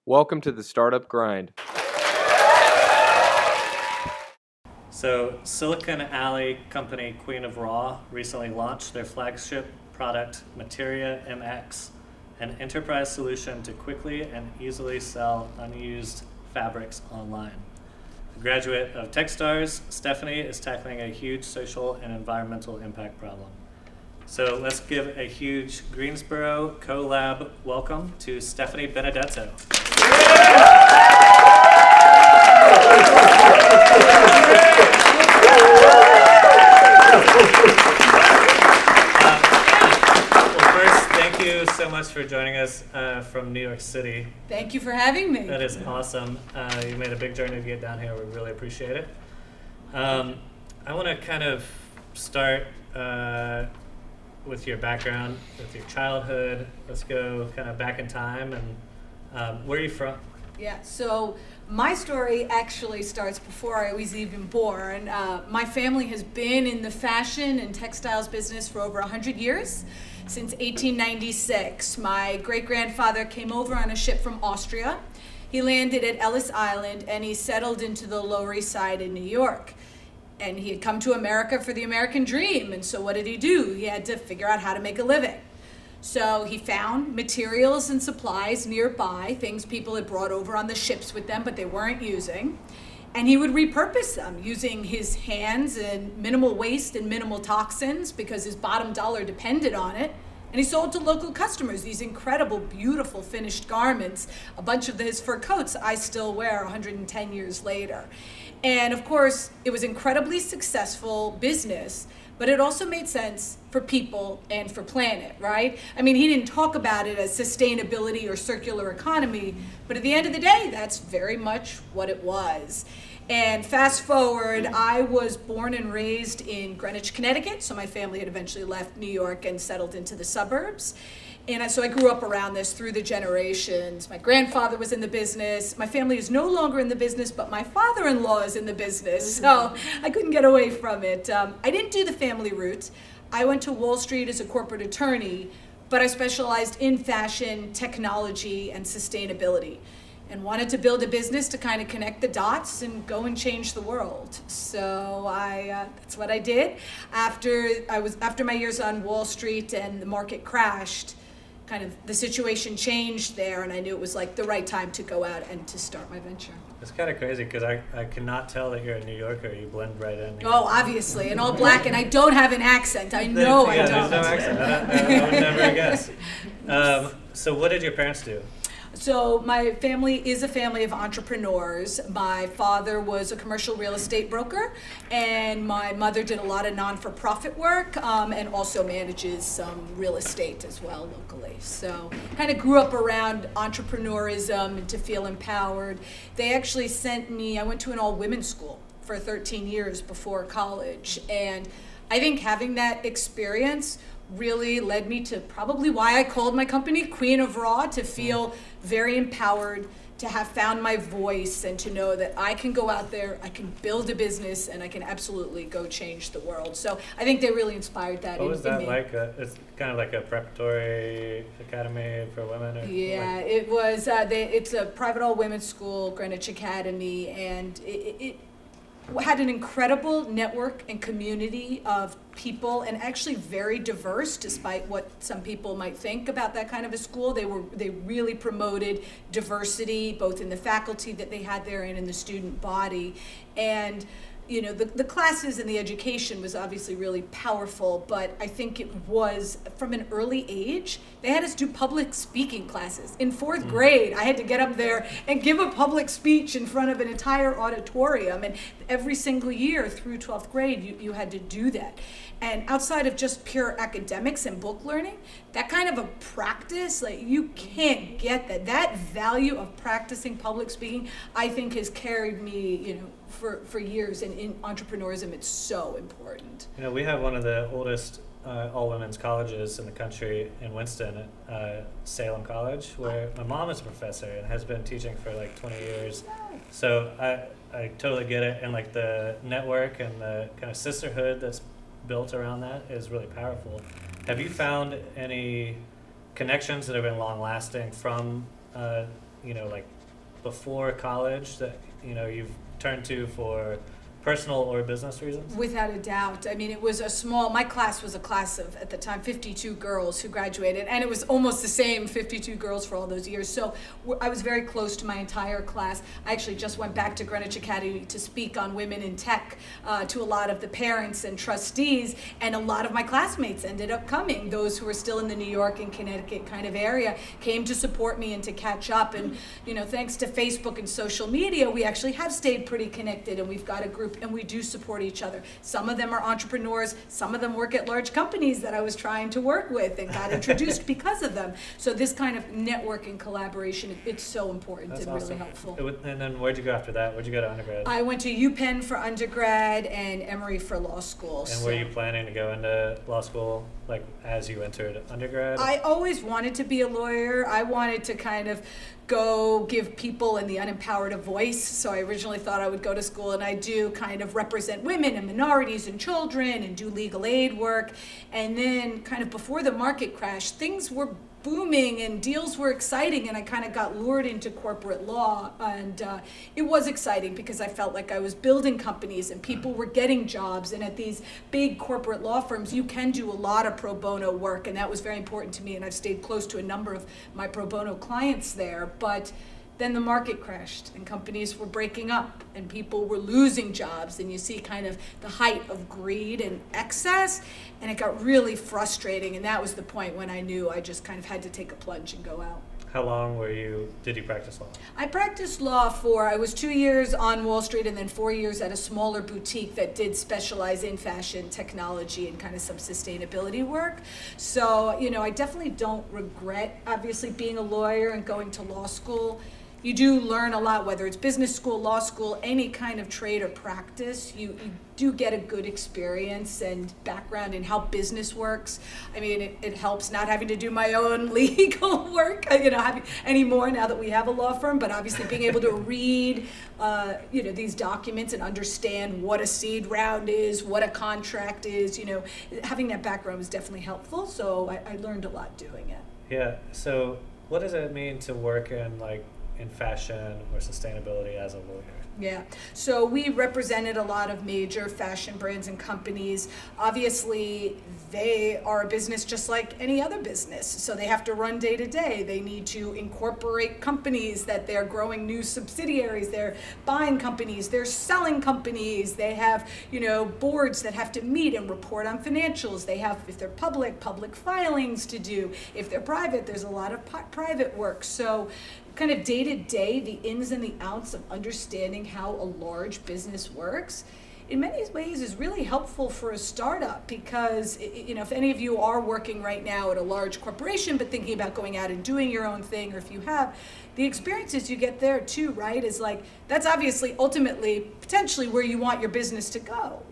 Welcome to the Startup Grind. So Silicon Alley company Queen of Raw recently launched their flagship product, Materia MX, an enterprise solution to quickly and easily sell unused fabrics online. A graduate of Textiles, Stephanie is tackling a huge social and environmental impact problem. So let's give a huge Greensboro collab welcome to Stephanie Benedetto. Thank you so much for joining us from New York City. Thank you for having me. That is awesome. You made a big journey to get down here. We really appreciate it. I want to kind of start with your background, with your childhood. Let's go kind of back in time. And where are you from? Yeah, so my story actually starts before I was even born. My family has been in the fashion and textiles business for over 100 years. Since 1896, my great-grandfather came over on a ship from Austria. He landed at Ellis Island and he settled into the Lower East Side in New York. And he had come to America for the American dream. And so what did he do? He had to figure out how to make a living. So he found materials and supplies nearby, things people had brought over on the ships with them, but they weren't using. And he would repurpose them using his hands and minimal waste and minimal toxins because his bottom dollar depended on it. And he sold to local customers these incredible, beautiful finished garments. A bunch of his fur coats I still wear 110 years later. And of course, it was incredibly successful business, but it also made sense for people and for planet, right? I mean, he didn't talk about it as sustainability or circular economy, but at the end of the day, that's very much what it was. And fast forward, I was born and raised in Greenwich, Connecticut, so my family had eventually left New York and settled into the suburbs. And so I grew up around this through the generations. My grandfather was in the business. My family is no longer in the business, but my father-in-law is in the business. So I couldn't get away from it. I didn't do the family route. I went to Wall Street as a corporate attorney, but I specialized in fashion, technology, and sustainability, and wanted to build a business to kind of connect the dots and go and change the world. So that's what I did. After my years on Wall Street and the market crashed, kind of the situation changed there, and I knew it was like the right time to go out and to start my venture. It's kind of crazy because I cannot tell that you're a New Yorker. You blend right in. Oh, obviously, and all black, and I don't have an accent. I know I don't. There's no accent. I would never guess. So what did your parents do? So my family is a family of entrepreneurs. My father was a commercial real estate broker, and my mother did a lot of non-for-profit work and also manages some real estate as well locally. So kind of grew up around entrepreneurism and to feel empowered. They actually sent me, I went to an all-women's school for 13 years before college, and I think having that experience really led me to probably why I called my company Queen of Raw, to feel very empowered, to have found my voice, and to know that I can go out there, I can build a business, and I can absolutely go change the world. So I think they really inspired that in me. What was that like? It's kind of like a preparatory academy for women? Yeah, it was. It's a private all-women's school, Greenwich Academy, and it had an incredible network and community of people, and actually very diverse, despite what some people might think about that kind of a school. They really promoted diversity, both in the faculty that they had there and in the student body. And you know, the classes and the education was obviously really powerful, but I think it was from an early age. They had us do public speaking classes. In fourth grade, I had to get up there and give a public speech in front of an entire auditorium. And every single year through 12th grade, you had to do that. And outside of just pure academics and book learning, that kind of a practice, like, you can't get that. That value of practicing public speaking, I think, has carried me, you know, for years. And in entrepreneurism, it's so important. You know, we have one of the oldest all-women's colleges in the country in Winston, Salem College, where my mom is a professor and has been teaching for like 20 years. So I totally get it. And like the network and the kind of sisterhood that's built around that is really powerful. Have you found any connections that have been long-lasting from like before college that, you've turned to for personal or business reasons? Without a doubt. I mean, my class was a class of, at the time, 52 girls who graduated, and it was almost the same 52 girls for all those years. So I was very close to my entire class. I actually just went back to Greenwich Academy to speak on women in tech to a lot of the parents and trustees, and a lot of my classmates ended up coming. Those who were still in the New York and Connecticut kind of area came to support me and to catch up. And, thanks to Facebook and social media, we actually have stayed pretty connected, and we've got a group, and we do support each other. Some of them are entrepreneurs, some of them work at large companies that I was trying to work with and got introduced because of them. So this kind of networking collaboration, it's so important. That's and awesome. Really helpful. And then where'd you go after that? Where'd you go to undergrad? I went to UPenn for undergrad and Emory for law school. And were you planning to go into law school like as you entered undergrad? I always wanted to be a lawyer. I wanted to kind of go give people and the unempowered a voice. So I originally thought I would go to school and I do kind of represent women and minorities and children and do legal aid work. And then kind of before the market crash, things were booming and deals were exciting, and I kind of got lured into corporate law, and it was exciting because I felt like I was building companies and people were getting jobs, and at these big corporate law firms you can do a lot of pro bono work, and that was very important to me, and I've stayed close to a number of my pro bono clients there. But then the market crashed and companies were breaking up and people were losing jobs, and you see kind of the height of greed and excess, and it got really frustrating, and that was the point when I knew I just kind of had to take a plunge and go out. How long did you practice law? I practiced law I was 2 years on Wall Street and then 4 years at a smaller boutique that did specialize in fashion, technology, and kind of some sustainability work. So, I definitely don't regret, obviously, being a lawyer and going to law school. You do learn a lot, whether it's business school, law school, any kind of trade or practice. You do get a good experience and background in how business works. I mean, it helps not having to do my own legal work, anymore now that we have a law firm, but obviously being able to read, these documents and understand what a seed round is, what a contract is, having that background was definitely helpful. So I learned a lot doing it. Yeah. So what does it mean to work in fashion or sustainability as a lawyer? Yeah, so we represented a lot of major fashion brands and companies. Obviously, they are a business just like any other business, so they have to run day to day. They need to incorporate companies that they're growing new subsidiaries, they're buying companies, they're selling companies, they have, boards that have to meet and report on financials. They have, if they're public filings to do. If they're private, there's a lot of private work. So kind of day to day, the ins and the outs of understanding how a large business works, in many ways is really helpful for a startup, because if any of you are working right now at a large corporation but thinking about going out and doing your own thing, or if you have, the experiences you get there too, right, is that's obviously ultimately potentially where you want your business to go.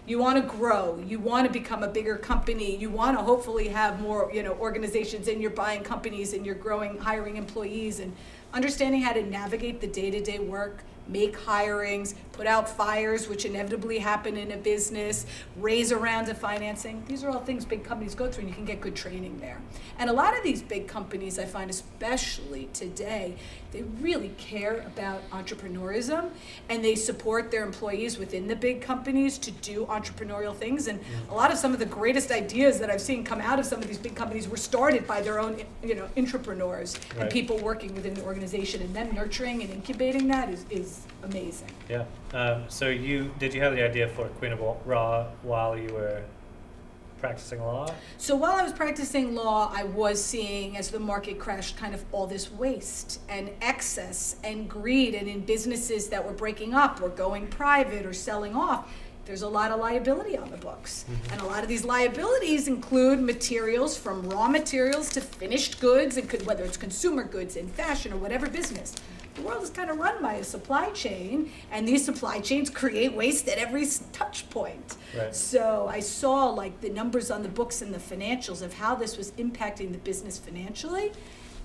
You want to grow, you want to become a bigger company, you want to hopefully have more organizations, and you're buying companies and you're growing, hiring employees, and understanding how to navigate the day-to-day work, make hirings, put out fires, which inevitably happen in a business, raise a round of financing. These are all things big companies go through, and you can get good training there. And a lot of these big companies, I find, especially today, they really care about entrepreneurism, and they support their employees within the big companies to do entrepreneurial things. And a lot of some of the greatest ideas that I've seen come out of some of these big companies were started by their own, entrepreneurs, right, and people working within the organization, and them nurturing and incubating that is amazing. Yeah. So did you have the idea for Queen of Raw while you were practicing law? So while I was practicing law, I was seeing, as the market crashed, kind of all this waste and excess and greed, and in businesses that were breaking up or going private or selling off, there's a lot of liability on the books. Mm-hmm. And a lot of these liabilities include materials, from raw materials to finished goods, and whether it's consumer goods in fashion or whatever business. The world is kind of run by a supply chain, and these supply chains create waste at every touch point. Right. So I saw the numbers on the books and the financials of how this was impacting the business financially.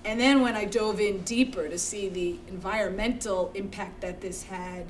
And then when I dove in deeper to see the environmental impact that this had,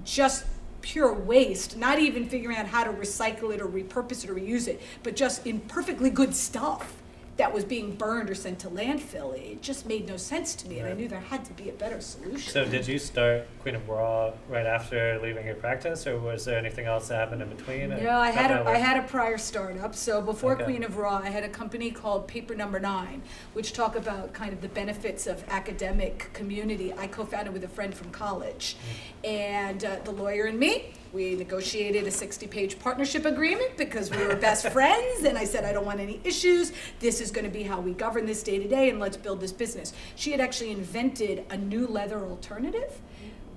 just pure waste, not even figuring out how to recycle it or repurpose it or reuse it, but just in perfectly good stuff that was being burned or sent to landfill. It just made no sense to me, and I knew there had to be a better solution. So did you start Queen of Raw right after leaving your practice, or was there anything else that happened in between? No, I had a prior startup. So before Okay. Queen of Raw, I had a company called Paper Number 9, which talk about kind of the benefits of academic community. I co-founded with a friend from college, and the lawyer and me, we negotiated a 60-page partnership agreement because we were best friends, and I said, I don't want any issues. This is going to be how we govern this day to day, and let's build this business. She had actually invented a new leather alternative,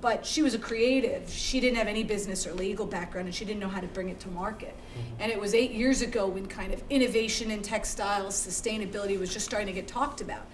but she was a creative. She didn't have any business or legal background, and she didn't know how to bring it to market. And it was 8 years ago when kind of innovation in textiles, sustainability was just starting to get talked about.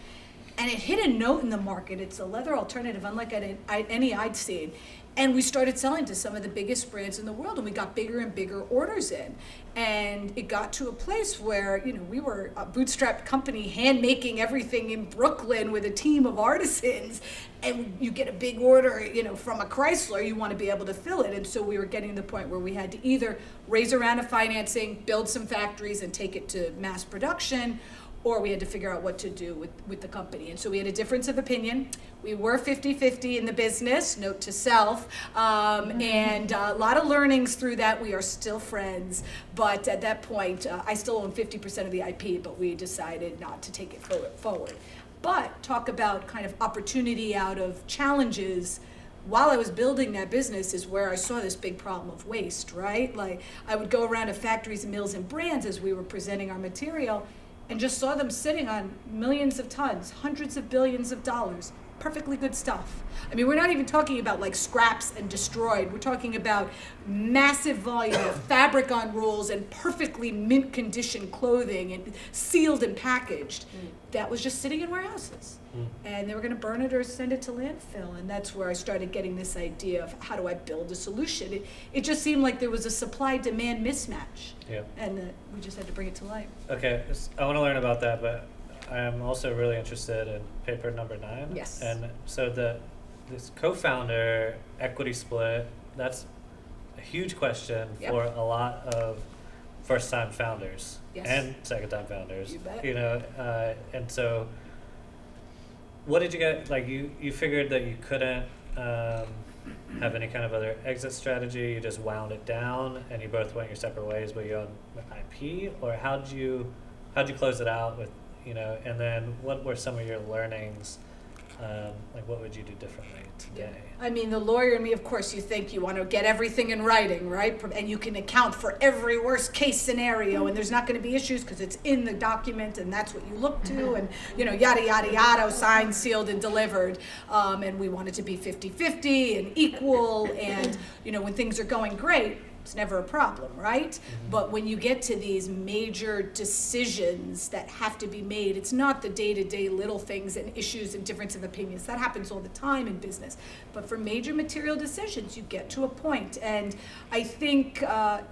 And it hit a note in the market. It's a leather alternative unlike any I'd seen. And we started selling to some of the biggest brands in the world, and we got bigger and bigger orders in. And it got to a place where, we were a bootstrapped company, hand making everything in Brooklyn with a team of artisans. And you get a big order, from a Chrysler, you want to be able to fill it. And so we were getting to the point where we had to either raise a round of financing, build some factories, and take it to mass production, or we had to figure out what to do with the company. And so we had a difference of opinion. We were 50-50 in the business, note to self, and a lot of learnings through that. We are still friends, but at that point, I still own 50% of the IP, but we decided not to take it forward. But talk about kind of opportunity out of challenges. While I was building that business is where I saw this big problem of waste, right? Like, I would go around to factories and mills and brands as we were presenting our material, and just saw them sitting on millions of tons, hundreds of billions of dollars, perfectly good stuff. I mean, we're not even talking about like scraps and destroyed. We're talking about massive volume of fabric on rolls and perfectly mint condition clothing and sealed and packaged. That was just sitting in warehouses. And they were going to burn it or send it to landfill. And that's where I started getting this idea of how do I build a solution. It just seemed like there was a supply-demand mismatch. Yeah. And we just had to bring it to light. Okay, I want to learn about that, but I'm also really interested in paper number 9. Yes. And so this co-founder equity split, that's a huge question Yep. for a lot of first-time founders Yes. and second-time founders. You bet. And so what did you get? Like you figured that you couldn't have any kind of other exit strategy. You just wound it down, and you both went your separate ways, but you own IP. Or how'd you close it out with? And then what were some of your learnings? Like what would you do differently today? I mean, the lawyer and me, of course, you think you want to get everything in writing, right? And you can account for every worst case scenario, and there's not going to be issues because it's in the document, and that's what you look to, and yada, yada, yada, signed, sealed, and delivered. And we want it to be 50-50 and equal, and when things are going great, it's never a problem, right? But when you get to these major decisions that have to be made, it's not the day-to-day little things and issues and difference of opinions. That happens all the time in business. But for major material decisions, you get to a point. And I think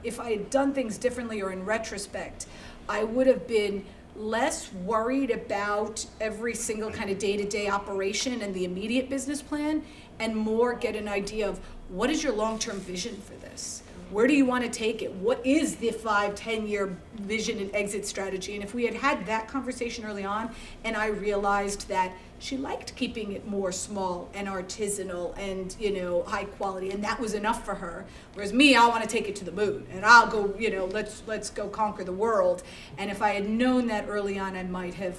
if I had done things differently or in retrospect, I would have been less worried about every single kind of day-to-day operation and the immediate business plan, and more get an idea of what is your long-term vision for this? Where do you want to take it? What is the 5-10 year vision and exit strategy? And if we had had that conversation early on, and I realized that she liked keeping it more small and artisanal and high quality, and that was enough for her. Whereas me, I want to take it to the moon, and I'll go, let's go conquer the world. And if I had known that early on, I might have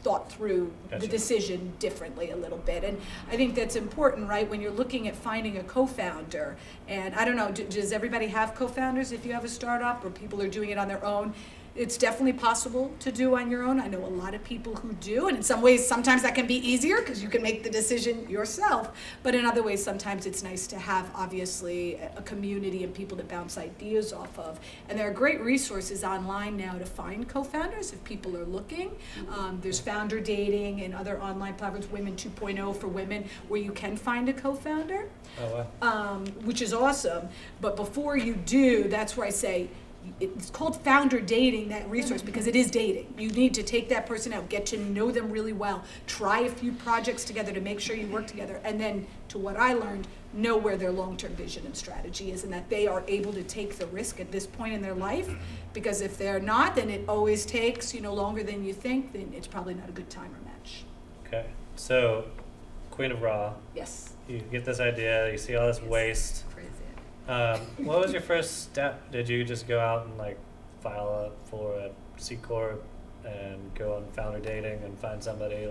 thought through Gotcha. the decision differently a little bit. And I think that's important, right? When you're looking at finding a co-founder, and I don't know, does everybody have co-founders if you have a startup, or people are doing it on their own? It's definitely possible to do on your own. I know a lot of people who do, and in some ways, sometimes that can be easier because you can make the decision yourself. But in other ways, sometimes it's nice to have, obviously, a community and people to bounce ideas off of. And there are great resources online now to find co-founders if people are looking. There's Founder Dating and other online platforms, Women 2.0 for women, where you can find a co-founder, Oh, wow. which is awesome. But before you do, that's where I say, it's called founder dating, that resource, because it is dating. You need to take that person out, get to know them really well, try a few projects together to make sure you work together, and then, to what I learned, know where their long-term vision and strategy is, and that they are able to take the risk at this point in their life, because if they're not, then it always takes, longer than you think, then it's probably not a good time or match. Okay, so Queen of Raw. Yes. You get this idea, you see all this waste. Crazy. What was your first step? Did you just go out and file for a C Corp and go on founder dating and find somebody?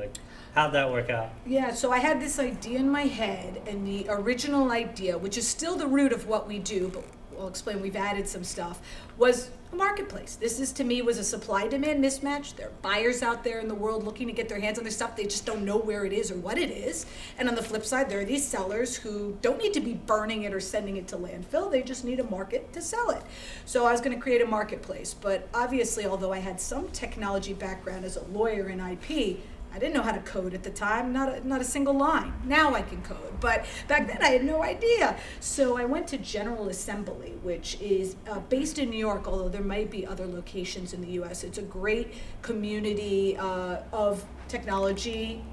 How'd that work out? Yeah, so I had this idea in my head, and the original idea, which is still the root of what we do, but I'll explain, we've added some stuff, was a marketplace. This to me was a supply-demand mismatch. There are buyers out there in the world looking to get their hands on their stuff. They just don't know where it is or what it is. And on the flip side, there are these sellers who don't need to be burning it or sending it to landfill. They just need a market to sell it. So I was going to create a marketplace. But obviously, although I had some technology background as a lawyer in IP, I didn't know how to code at the time, not a single line. Now I can code, but back then I had no idea. So I went to General Assembly, which is based in New York, although there might be other locations in the US. It's a great community of technology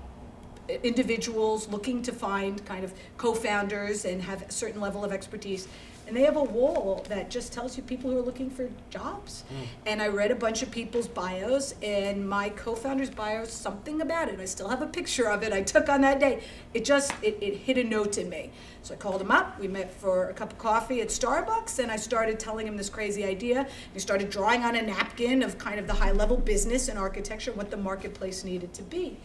individuals looking to find kind of co-founders and have a certain level of expertise. And they have a wall that just tells you people who are looking for jobs. And I read a bunch of people's bios, and my co-founder's bio, something about it, I still have a picture of it I took on that day. It hit a note in me. So I called him up, we met for a cup of coffee at Starbucks, and I started telling him this crazy idea. He started drawing on a napkin of kind of the high-level business and architecture, what the marketplace needed to be.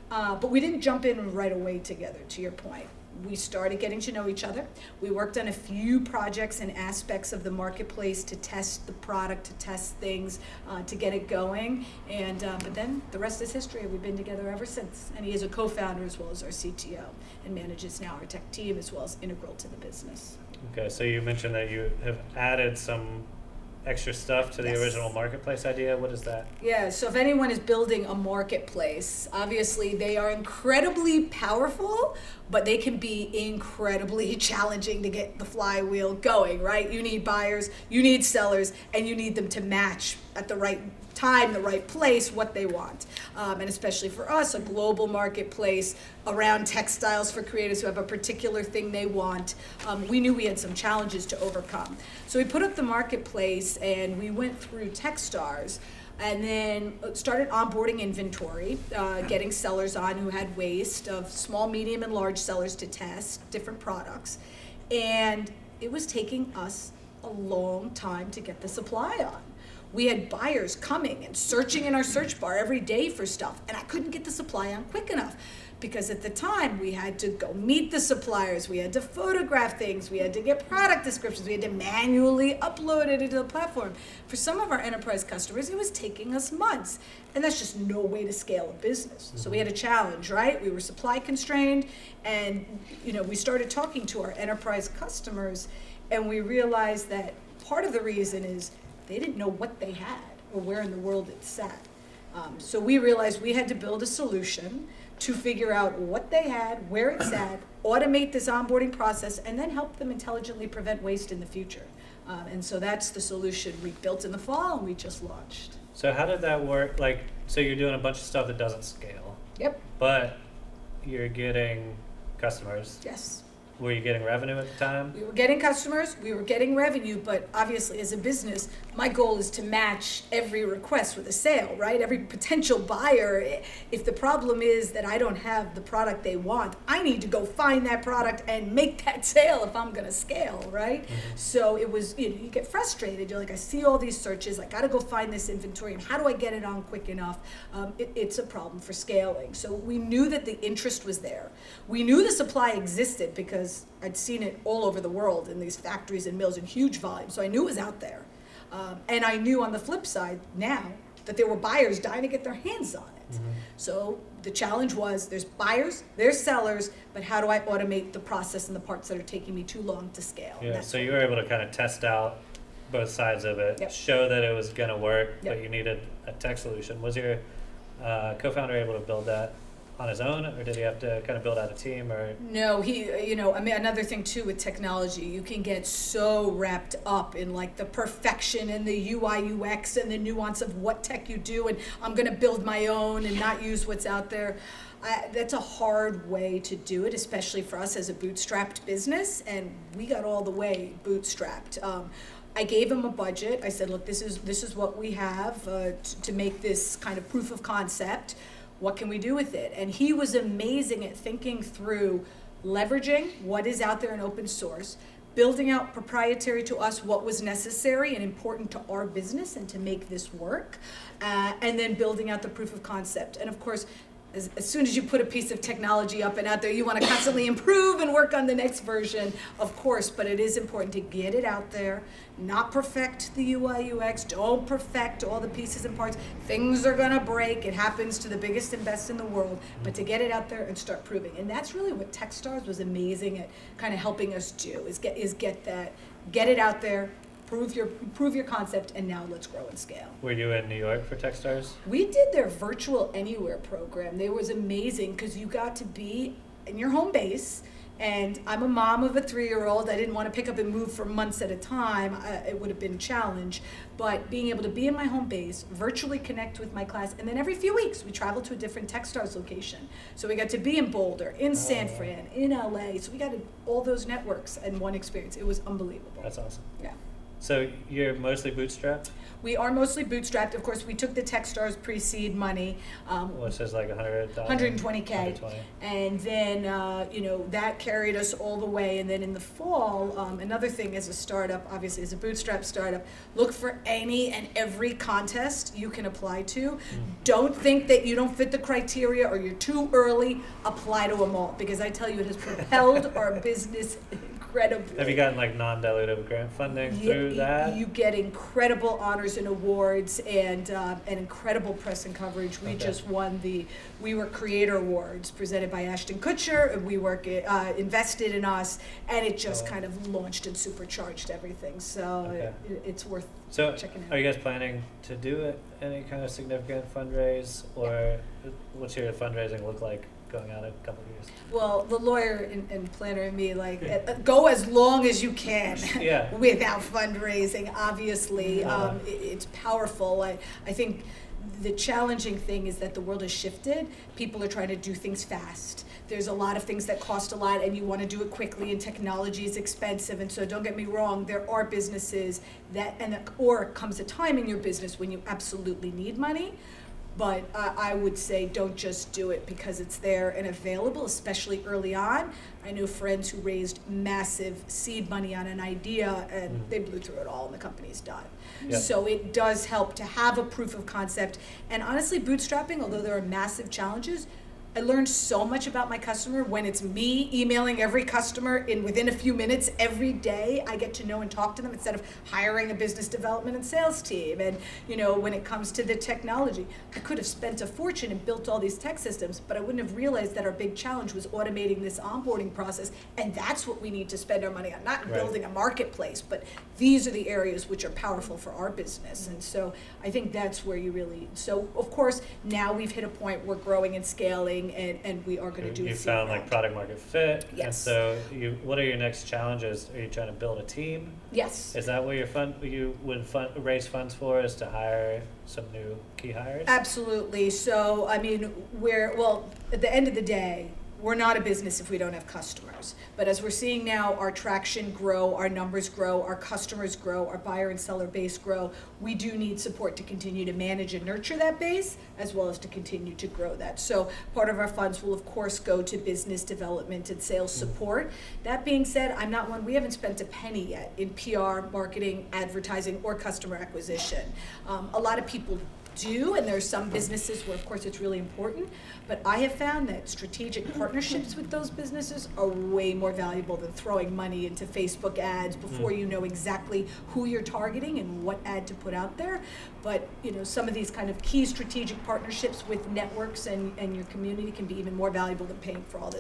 But we didn't jump in right away together, to your point. We started getting to know each other. We worked on a few projects and aspects of the marketplace to test the product, to test things, to get it going. And but then the rest is history. We've been together ever since. And he is a co-founder as well as our CTO and manages now our tech team as well as integral to the business. Okay, so you mentioned that you have added some extra stuff to the Yes. original marketplace idea. What is that? Yeah, so if anyone is building a marketplace, obviously they are incredibly powerful, but they can be incredibly challenging to get the flywheel going, right? You need buyers, you need sellers, and you need them to match at the right time, the right place, what they want. And especially for us, a global marketplace around textiles for creators who have a particular thing they want. We knew we had some challenges to overcome. So we put up the marketplace and we went through Techstars and then started onboarding inventory, getting sellers on who had waste of small, medium, and large sellers to test different products. And it was taking us a long time to get the supply on. We had buyers coming and searching in our search bar every day for stuff, and I couldn't get the supply on quick enough because at the time we had to go meet the suppliers, we had to photograph things, we had to get product descriptions, we had to manually upload it into the platform. For some of our enterprise customers, it was taking us months, and that's just no way to scale a business. So we had a challenge, right? We were supply constrained, and we started talking to our enterprise customers, and we realized that part of the reason is they didn't know what they had or where in the world it sat. So we realized we had to build a solution to figure out what they had, where it sat, automate this onboarding process, and then help them intelligently prevent waste in the future. And so that's the solution we built in the fall and we just launched. So how did that work? So you're doing a bunch of stuff that doesn't scale. Yep. But you're getting customers. Yes. Were you getting revenue at the time? We were getting customers, we were getting revenue, but obviously as a business, my goal is to match every request with a sale, right? Every potential buyer, if the problem is that I don't have the product they want, I need to go find that product and make that sale if I'm gonna scale, right? Mm-hmm. So it was, you get frustrated. You're like, I see all these searches, I gotta go find this inventory, and how do I get it on quick enough? It's a problem for scaling. So we knew that the interest was there. We knew the supply existed because I'd seen it all over the world in these factories and mills in huge volumes. So I knew it was out there. And I knew on the flip side now that there were buyers dying to get their hands on it. Mm-hmm. So the challenge was there's buyers, there's sellers, but how do I automate the process and the parts that are taking me too long to scale? Yeah, so you were able to kind of test out both sides of it, yep. Show that it was going to work, yep. But you needed a tech solution. Was your co-founder able to build that on his own, or did he have to kind of build out a team? Or No, another thing too with technology, you can get so wrapped up in like the perfection and the UI UX and the nuance of what tech you do, and I'm going to build my own and not use what's out there. That's a hard way to do it, especially for us as a bootstrapped business, and we got all the way bootstrapped. I gave him a budget. I said, look, this is what we have to make this kind of proof of concept. What can we do with it? And he was amazing at thinking through leveraging what is out there in open source, building out proprietary to us what was necessary and important to our business and to make this work, and then building out the proof of concept. And of course, as soon as you put a piece of technology up and out there, you want to constantly improve and work on the next version, of course, but it is important to get it out there, not perfect the UI UX, don't perfect all the pieces and parts. Things are going to break. It happens to the biggest and best in the world, but to get it out there and start proving. And that's really what Techstars was amazing at kind of helping us do, is get it out there, prove your concept, and now let's grow and scale. were you in New York for Techstars? We did their virtual anywhere program. It was amazing because you got to be in your home base, and I'm a mom of a 3-year-old. I didn't want to pick up and move for months at a time. It would have been a challenge, but being able to be in my home base, virtually connect with my class, and then every few weeks we traveled to a different Techstars location. So we got to be in Boulder, in San Fran, in LA. So we got all those networks in one experience. It was unbelievable. That's awesome. Yeah. So you're mostly bootstrapped? We are mostly bootstrapped. Of course, we took the Techstars pre-seed money. Which is like 100,000? 120K. 120. And then, that carried us all the way. And then in the fall, another thing as a startup, obviously as a bootstrap startup, look for any and every contest you can apply to. Don't think that you don't fit the criteria or you're too early. Apply to them all, because I tell you, it has propelled our business incredibly. Have you gotten like non-dilutive grant funding through that? You get incredible honors and awards and incredible press and coverage. We just won the We Work Creator Awards presented by Ashton Kutcher, and We Work invested in us, and it just kind of launched and supercharged everything. So it's worth checking out. Are you guys planning to do any kind of significant fundraise, or what's your fundraising look like going out a couple of years? Well, the lawyer and planner and me, go as long as you can without fundraising, obviously. It's powerful. I think the challenging thing is that the world has shifted. People are trying to do things fast. There's a lot of things that cost a lot, and you want to do it quickly, and technology is expensive. And so don't get me wrong, there are businesses or comes a time in your business when you absolutely need money. But I would say don't just do it because it's there and available, especially early on. I know friends who raised massive seed money on an idea, and they blew through it all, and the company's done. Yeah. So it does help to have a proof of concept. And honestly, bootstrapping, although there are massive challenges, I learned so much about my customer when it's me emailing every customer within a few minutes every day. I get to know and talk to them instead of hiring a business development and sales team. And when it comes to the technology, I could have spent a fortune and built all these tech systems, but I wouldn't have realized that our big challenge was automating this onboarding process. And that's what we need to spend our money on, not building a marketplace, but these are the areas which are powerful for our business. And so I think that's where so of course, now we've hit a point we're growing and scaling, and we are going to do. You found like product market fit. Yes. And so what are your next challenges? Are you trying to build a team? Yes. Is that what you would raise funds for? Is to hire some new key hires? Absolutely. So at the end of the day, we're not a business if we don't have customers. But as we're seeing now, our traction grow, our numbers grow, our customers grow, our buyer and seller base grow. We do need support to continue to manage and nurture that base, as well as to continue to grow that. So part of our funds will, of course, go to business development and sales support. That being said, we haven't spent a penny yet in PR, marketing, advertising, or customer acquisition. A lot of people do, and there's some businesses where of course it's really important, but I have found that strategic partnerships with those businesses are way more valuable than throwing money into Facebook ads before you know exactly who you're targeting and what ad to put out there. But some of these kind of key strategic partnerships with networks and your community can be even more valuable than paying for all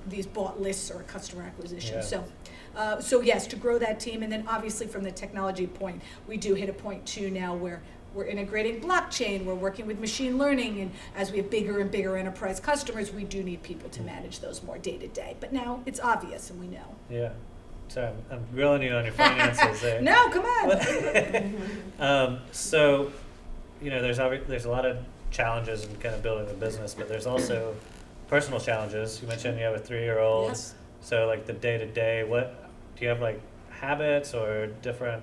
these bought lists or customer acquisition. So yes, to grow that team, and then obviously from the technology point, we do hit a point too now where we're integrating blockchain, we're working with machine learning, and as we have bigger and bigger enterprise customers, we do need people to manage those more day to day. But now it's obvious and we know. Yeah. Sorry, I'm grilling you on your finances there. No, come on. So, there's a lot of challenges in kind of building the business, but there's also personal challenges. You mentioned you have a 3-year-old. Yes. So like the day to day, what do you have, like habits or different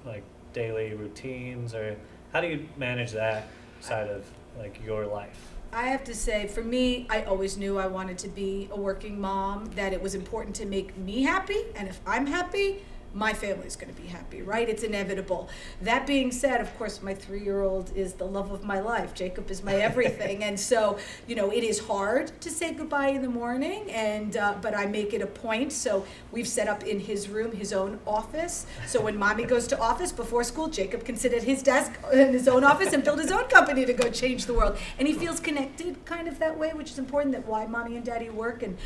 like daily routines, or how do you manage that side of like your life? I have to say, for me, I always knew I wanted to be a working mom, that it was important to make me happy, and if I'm happy, my family's going to be happy, right? It's inevitable. That being said, of course, my 3-year-old is the love of my life. Jacob is my everything. And so, it is hard to say goodbye in the morning, and but I make it a point. So we've set up in his room his own office. So when mommy goes to office before school, Jacob can sit at his desk in his own office and build his own company to go change the world. And he feels connected kind of that way, which is important, that why mommy and daddy work and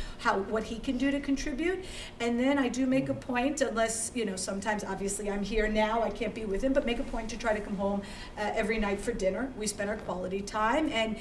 what he can do to contribute. And then I do make a point, unless sometimes obviously I'm here now, I can't be with him, but make a point to try to come home every night for dinner. We spend our quality time, and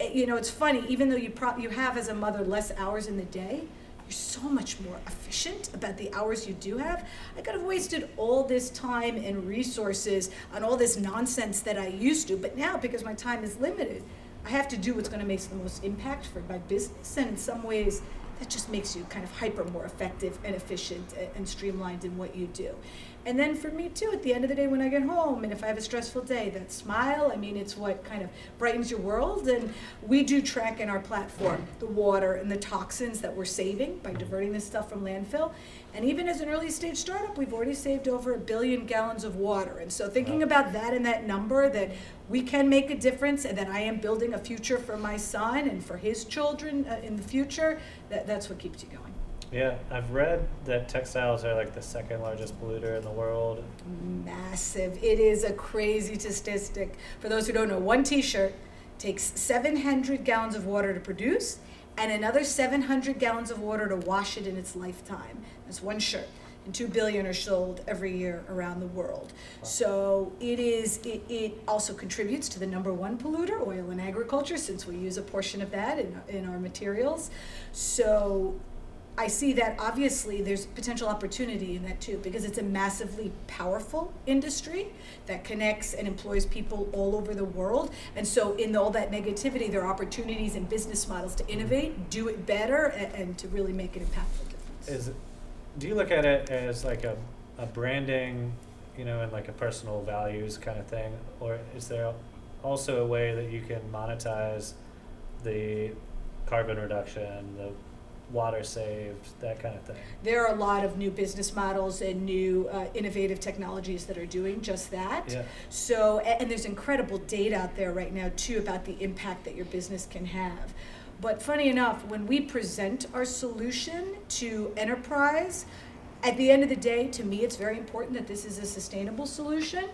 it's funny, even though you have as a mother less hours in the day, you're so much more efficient about the hours you do have. I could have wasted all this time and resources on all this nonsense that I used to, but now, because my time is limited, I have to do what's going to make the most impact for my business, and in some ways that just makes you kind of hyper more effective and efficient and streamlined in what you do. And then for me too, at the end of the day when I get home, and if I have a stressful day, that smile, it's what kind of brightens your world. And we do track in our platform the water and the toxins that we're saving by diverting this stuff from landfill. And even as an early stage startup, we've already saved over 1 billion gallons of water. And so thinking about that and that number, that we can make a difference, and that I am building a future for my son and for his children in the future, that's what keeps you going. Yeah, I've read that textiles are like the 2nd largest polluter in the world. Massive. It is a crazy statistic. For those who don't know, one t-shirt takes 700 gallons of water to produce, and another 700 gallons of water to wash it in its lifetime. That's one shirt. And 2 billion are sold every year around the world. Wow. So it also contributes to the #1 polluter, oil and agriculture, since we use a portion of that in our materials. So I see that obviously there's potential opportunity in that too, because it's a massively powerful industry that connects and employs people all over the world. And so in all that negativity, there are opportunities and business models to innovate, do it better, and to really make an impactful difference. Do you look at it as like a branding, and like a personal values kind of thing? Or is there also a way that you can monetize the carbon reduction, the water saved, that kind of thing? There are a lot of new business models and new innovative technologies that are doing just that. Yeah. So, and there's incredible data out there right now too about the impact that your business can have. But funny enough, when we present our solution to enterprise, at the end of the day, to me, it's very important that this is a sustainable solution.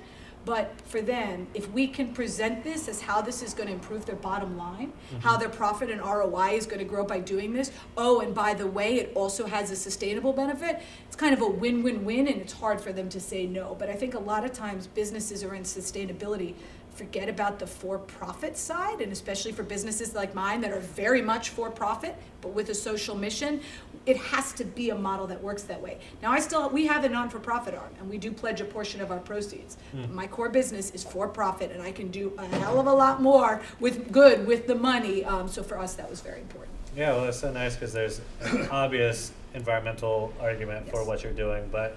But for them, if we can present this as how this is going to improve their bottom line, how their profit and ROI is going to grow by doing this, and by the way, it also has a sustainable benefit, it's kind of a win-win-win, and it's hard for them to say no. But I think a lot of times businesses are in sustainability forget about the for-profit side, and especially for businesses like mine that are very much for-profit, but with a social mission, it has to be a model that works that way. Now, we have a non-for-profit arm, and we do pledge a portion of our proceeds. My core business is for-profit, and I can do a hell of a lot more with the money. So for us, that was very important. Yeah, well, it's so nice because there's an obvious environmental argument for what you're doing, but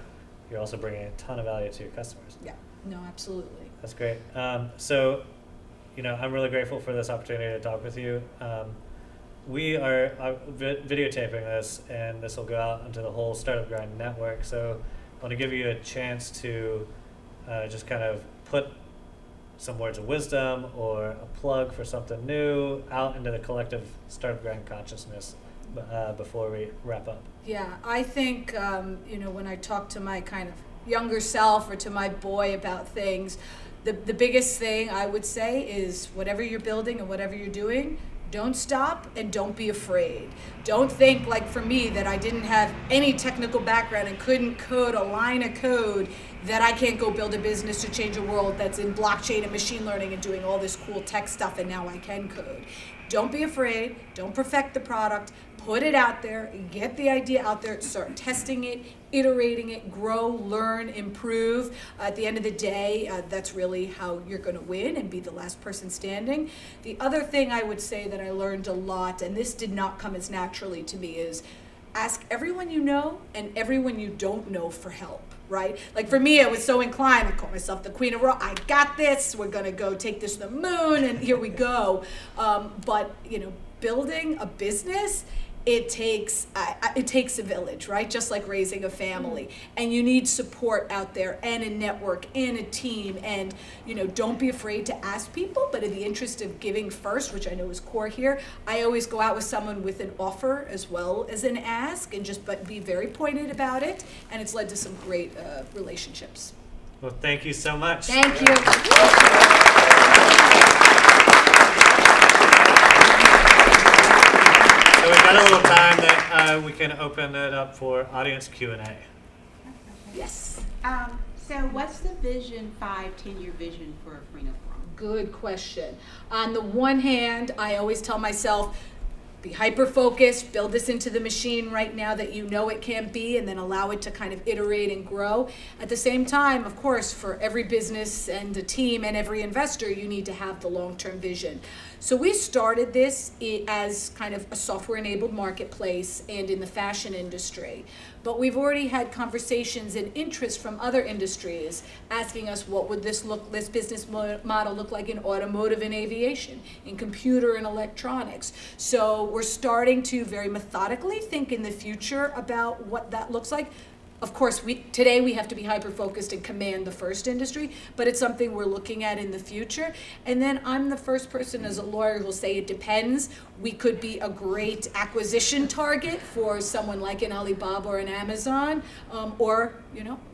you're also bringing a ton of value to your customers. Yeah, no, absolutely. That's great. So, I'm really grateful for this opportunity to talk with you. We are videotaping this, and this will go out into the whole Startup Grind network. So I want to give you a chance to just kind of put some words of wisdom or a plug for something new out into the collective Startup Grind consciousness before we wrap up. Yeah, I think, when I talk to my kind of younger self or to my boy about things, the biggest thing I would say is whatever you're building and whatever you're doing, Don't stop and don't be afraid. Don't think, like for me, that I didn't have any technical background and couldn't code a line of code, that I can't go build a business to change a world that's in blockchain and machine learning and doing all this cool tech stuff, and now I can code. Don't be afraid. Don't perfect the product. Put it out there. Get the idea out there. Start testing it, iterating it, grow, learn, improve. At the end of the day, that's really how you're going to win and be the last person standing. The other thing I would say that I learned a lot, and this did not come as naturally to me, is ask everyone you know and everyone you don't know for help. Right? Like for me, I was so inclined. I call myself the Queen of Raw. I got this. We're gonna go take this to the moon, and here we go. But building a business, it takes a village, right? Just like raising a family, and you need support out there, and a network, and a team, and don't be afraid to ask people. But in the interest of giving first, which I know is core here, I always go out with someone with an offer as well as an ask, and but be very pointed about it. And it's led to some great relationships. Well, thank you so much. Thank you. So we've got a little time that we can open it up for audience Q&A. Yes. So what's the vision, 5-10-year vision for Queen of Raw? Good question. On the one hand, I always tell myself, be hyper-focused, build this into the machine right now that you know it can be, and then allow it to kind of iterate and grow. At the same time, of course, for every business and a team and every investor, you need to have the long-term vision. So we started this as kind of a software-enabled marketplace and in the fashion industry. But we've already had conversations and interest from other industries asking us, what would this business model look like in automotive and aviation, in computer and electronics? So we're starting to very methodically think in the future about what that looks like. Of course, today we have to be hyper-focused and command the first industry, but it's something we're looking at in the future. And then I'm the first person as a lawyer who'll say it depends. We could be a great acquisition target for someone like an Alibaba or an Amazon, or,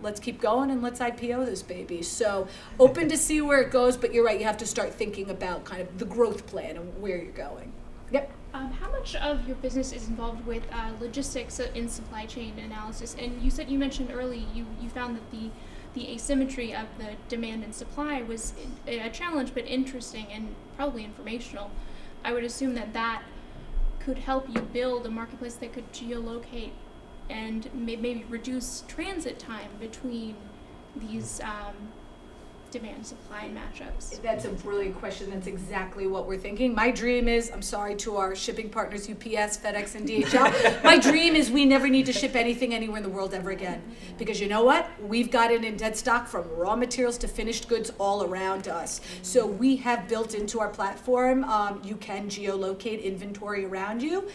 let's keep going and let's IPO this baby. So open to see where it goes, but you're right, you have to start thinking about kind of the growth plan and where you're going. Yep. How much of your business is involved with logistics in supply chain analysis? And you mentioned early you found that the asymmetry of the demand and supply was a challenge, but interesting and probably informational. I would assume that could help you build a marketplace that could geolocate and maybe reduce transit time between these demand supply matchups. That's a brilliant question. That's exactly what we're thinking. My dream is, I'm sorry to our shipping partners, UPS, FedEx, and DHL. My dream is we never need to ship anything anywhere in the world ever again. Because you know what? We've got it in dead stock from raw materials to finished goods all around us. So we have built into our platform, you can geolocate inventory around you.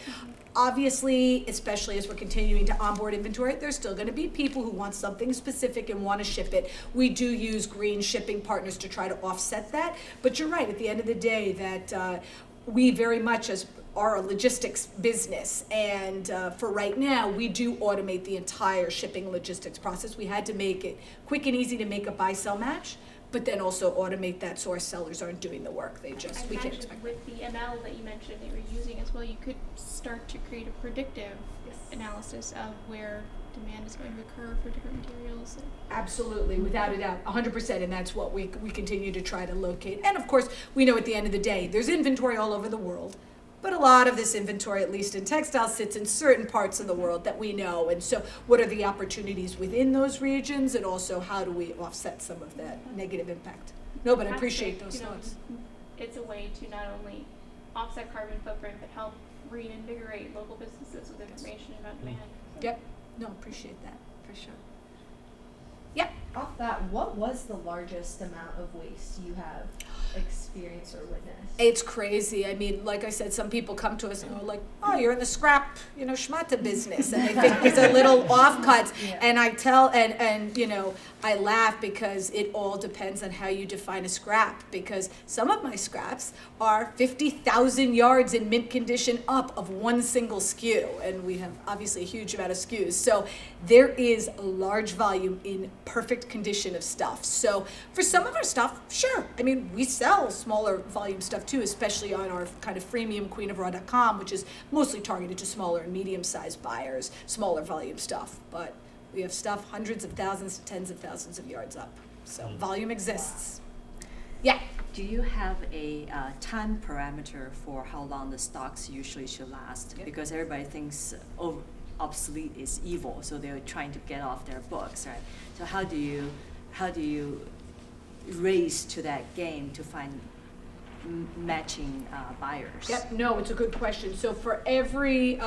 Obviously, especially as we're continuing to onboard inventory, there's still going to be people who want something specific and want to ship it. We do use green shipping partners to try to offset that. But you're right, at the end of the day, that we very much are a logistics business. And for right now, we do automate the entire shipping logistics process. We had to make it quick and easy to make a buy-sell match, but then also automate that so our sellers aren't doing the work. We can't expect. With the ML that you mentioned they were using as well, you could start to create a predictive analysis of where demand is going to occur for different materials. Absolutely, without a doubt, 100%, and that's what we continue to try to locate. And of course, we know at the end of the day, there's inventory all over the world. But a lot of this inventory, at least in textiles, sits in certain parts of the world that we know. And so what are the opportunities within those regions, and also how do we offset some of that negative impact? No, but I appreciate those thoughts. It's a way to not only offset carbon footprint, but help reinvigorate local businesses with information about demand. Yep, no, appreciate that, for sure. Yep. Off that, what was the largest amount of waste you have experienced or witnessed? It's crazy. I mean, like I said, some people come to us and are like, oh, you're in the scrap, schmata business. And they think these are little offcuts. Yeah. And I tell, I laugh because it all depends on how you define a scrap, because some of my scraps are 50,000 yards in mint condition up of one single SKU, and we have obviously a huge amount of SKUs. So there is a large volume in perfect condition of stuff. So for some of our stuff, sure. I mean, we sell smaller volume stuff too, especially on our kind of freemium queenofraw.com, which is mostly targeted to smaller and medium-sized buyers, smaller volume stuff. But we have stuff hundreds of thousands to tens of thousands of yards up. So volume exists. Yeah. Do you have a time parameter for how long the stocks usually should last? Yep. Because everybody thinks obsolete is evil, so they're trying to get off their books, right? So how do you race to that game to find matching buyers? Yep. No, it's a good question. So for every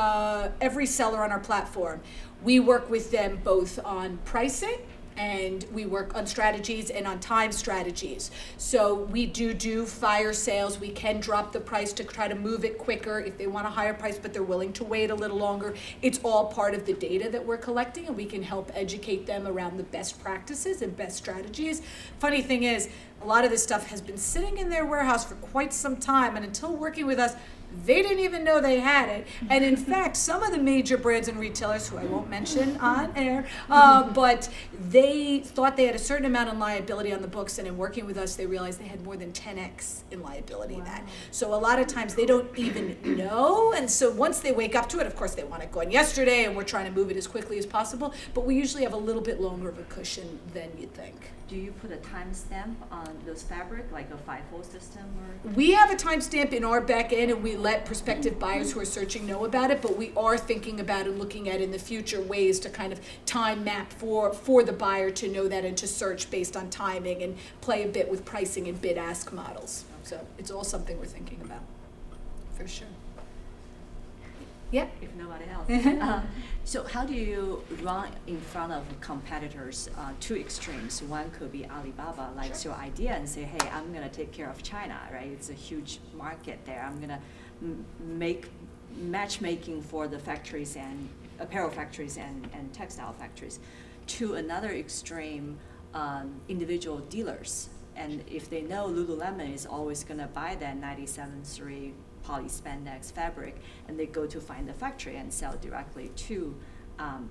seller on our platform, we work with them both on pricing, and we work on strategies and on time strategies. So we do fire sales. We can drop the price to try to move it quicker if they want a higher price, but they're willing to wait a little longer. It's all part of the data that we're collecting, and we can help educate them around the best practices and best strategies. Funny thing is, a lot of this stuff has been sitting in their warehouse for quite some time, and until working with us, they didn't even know they had it. And in fact, some of the major brands and retailers, who I won't mention on air, but they thought they had a certain amount of liability on the books, and in working with us, they realized they had more than 10x in liability. Wow. That. So a lot of times they don't even know, and so once they wake up to it, of course they want it gone yesterday, and we're trying to move it as quickly as possible, but we usually have a little bit longer of a cushion than you'd think. Do you put a timestamp on those fabric, like a FIFO system? Or? We have a timestamp in our back end, and we let prospective buyers who are searching know about it, but we are thinking about and looking at in the future ways to kind of time map for the buyer to know that and to search based on timing and play a bit with pricing and bid-ask models. So it's all something we're thinking about, for sure. Yep. If nobody else. So how do you run in front of competitors? Two extremes. One could be Alibaba likes Sure. your idea and say, hey, I'm going to take care of China, right? It's a huge market there. I'm going to make matchmaking for the factories and apparel factories and textile factories. To another extreme, individual dealers. And if they know Lululemon is always going to buy that 97.3 poly spandex fabric, and they go to find the factory and sell directly to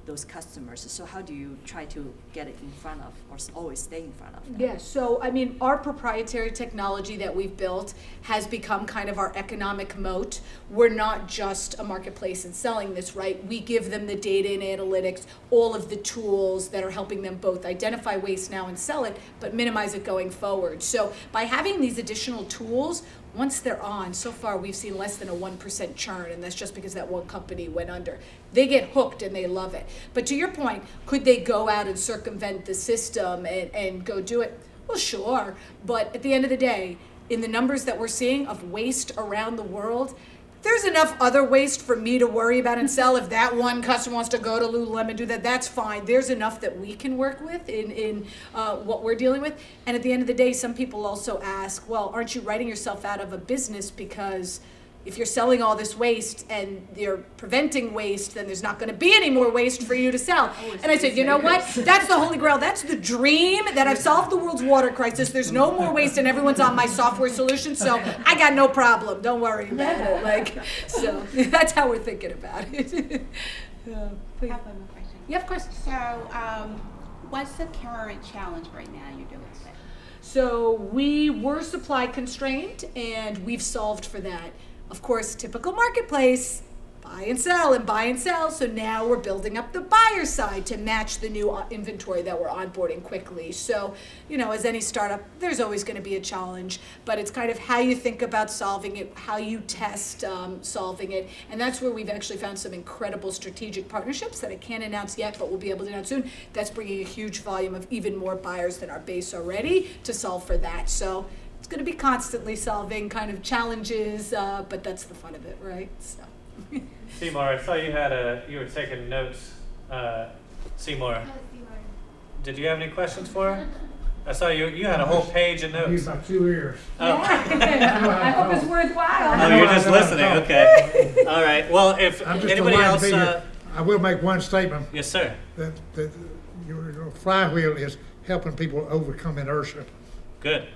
those customers. So how do you try to get it in front of, or always stay in front of them? Yeah, so I mean, our proprietary technology that we've built has become kind of our economic moat. We're not just a marketplace and selling this, right? We give them the data and analytics, all of the tools that are helping them both identify waste now and sell it, but minimize it going forward. So by having these additional tools, once they're on, so far we've seen less than a 1% churn, and that's just because that one company went under. They get hooked and they love it. But to your point, could they go out and circumvent the system and go do it? Well, sure. But at the end of the day, in the numbers that we're seeing of waste around the world, there's enough other waste for me to worry about and sell. If that one customer wants to go to Lululemon and do that, that's fine. There's enough that we can work with in what we're dealing with. And at the end of the day, some people also ask, well, aren't you writing yourself out of a business because if you're selling all this waste and you're preventing waste, then there's not going to be any more waste for you to sell. And I said, you know what? That's the holy grail. That's the dream that I've solved the world's water crisis. There's no more waste and everyone's on my software solution, so I got no problem. Don't worry about it. So that's how we're thinking about it. I have one more question. Yeah, of course. So, what's the current challenge right now you're dealing with? So we were supply constrained, and we've solved for that. Of course, typical marketplace, buy and sell and buy and sell. So now we're building up the buyer side to match the new inventory that we're onboarding quickly. So, as any startup, there's always going to be a challenge, but it's kind of how you think about solving it, how you test solving it. And that's where we've actually found some incredible strategic partnerships that I can't announce yet, but we'll be able to announce soon. That's bringing a huge volume of even more buyers than our base already to solve for that. So it's going to be constantly solving kind of challenges, but that's the fun of it, right? So. Seymour, I saw you were taking notes. Seymour, did you have any questions for her? I saw you had a whole page of notes. Use my 2 ears. Oh. Yeah. I hope it's worthwhile. Oh, you're just listening. Okay. All right. Well, if I'm just anybody a line else, figure. I will make one statement Yes, sir. that your flywheel is helping people overcome inertia. Good.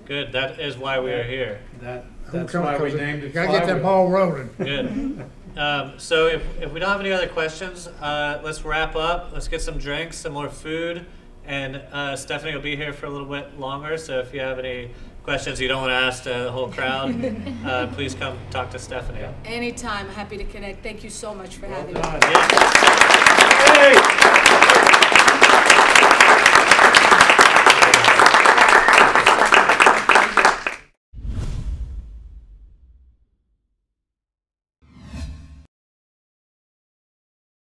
Good. That is why we are here. That's why we named it Gotta get that Flywheel. ball rolling. Good. So if we don't have any other questions, let's wrap up. Let's get some drinks, some more food, and Stephanie will be here for a little bit longer. So if you have any questions you don't want to ask the whole crowd, please come talk to Stephanie. Anytime, happy to connect. Thank you so much for having me. Done. Yeah.